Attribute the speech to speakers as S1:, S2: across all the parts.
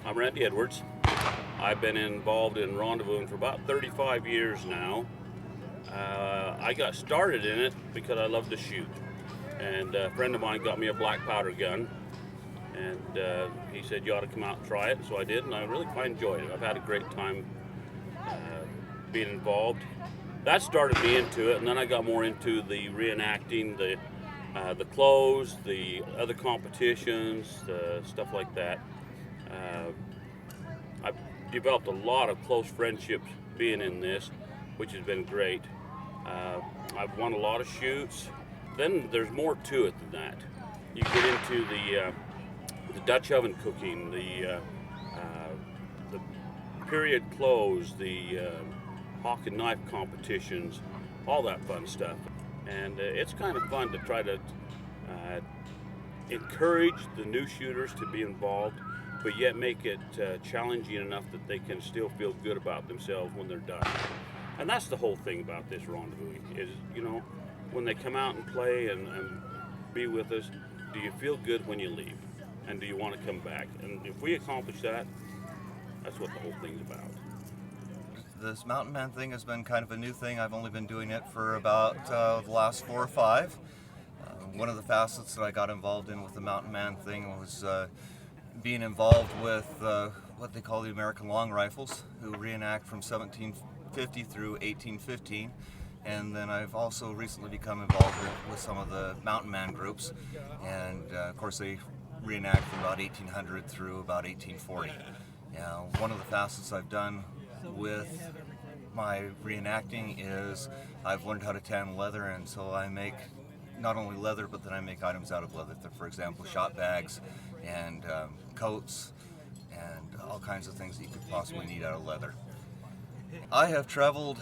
S1: I'm Randy Edwards. I've been involved in rendezvousing for about 35 years now. I got started in it because I love to shoot. And a friend of mine got me a black powder gun. And he said, you ought to come out and try it. So I did, and I really quite enjoyed it. I've had a great time being involved. That started me into it, and then I got more into the reenacting, the clothes, the other competitions, stuff like that. I've developed a lot of close friendships being in this, which has been great. I've won a lot of shoots. Then there's more to it than that. You get into the Dutch oven cooking, the period clothes, the hawk and knife competitions, all that fun stuff. And it's kind of fun to try to encourage the new shooters to be involved, but yet make it challenging enough that they can still feel good about themselves when they're done. And that's the whole thing about this rendezvous is, when they come out and play and be with us, do you feel good when you leave? And do you want to come back? And if we accomplish that, that's what the whole thing's about.
S2: This mountain man thing has been kind of a new thing. I've only been doing it for about the last 4 or 5. One of the facets that I got involved in with the mountain man thing was being involved with what they call the American Long Rifles, who reenact from 1750 through 1815. And then I've also recently become involved with some of the mountain man groups. And of course they reenact from about 1800 through about 1840. One of the facets I've done with my reenacting is I've learned how to tan leather, and so I make not only leather, but then I make items out of leather. For example, shot bags and coats and all kinds of things that you could possibly need out of leather. I have traveled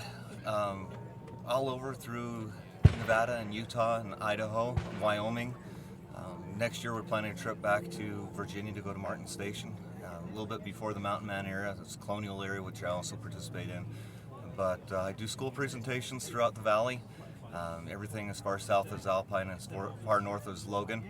S2: all over through Nevada and Utah and Idaho and Wyoming. Next year we're planning a trip back to Virginia to go to Martin Station. A little bit before the Mountain Man area, it's a colonial area which I also participate in. But I do school presentations throughout the valley, everything as far south as Alpine and as far north as Logan.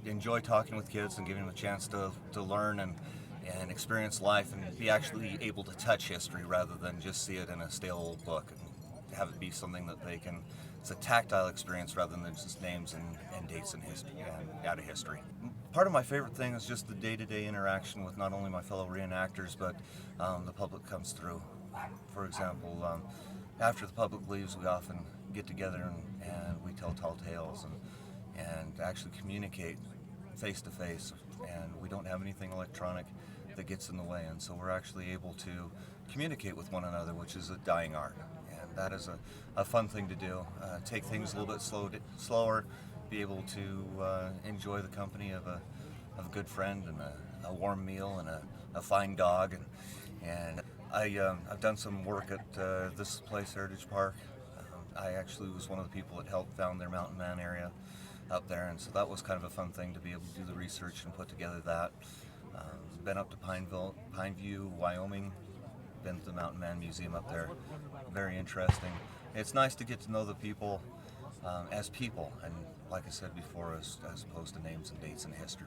S2: Enjoy talking with kids and giving them a chance to learn and experience life and be actually able to touch history rather than just see it in a stale old book and have it be something that they can, it's a tactile experience rather than just names and dates and history and out of history. Part of my favorite thing is just the day-to-day interaction with not only my fellow reenactors, but the public comes through. For example, after the public leaves, we often get together and we tell tall tales and actually communicate face to face. And we don't have anything electronic that gets in the way, and so we're actually able to communicate with one another, which is a dying art. And that is a fun thing to do. Take things a little bit slower, be able to enjoy the company of a good friend and a warm meal and a fine dog. And I've done some work at this place, Heritage Park. I actually was one of the people that helped found their Mountain Man area up there, and so that was kind of a fun thing to be able to do the research and put together that. Been up to Pineview, Wyoming, been to the Mountain Man Museum up there. Very interesting. It's nice to get to know the people as people, and like I said before, as opposed to names and dates and history.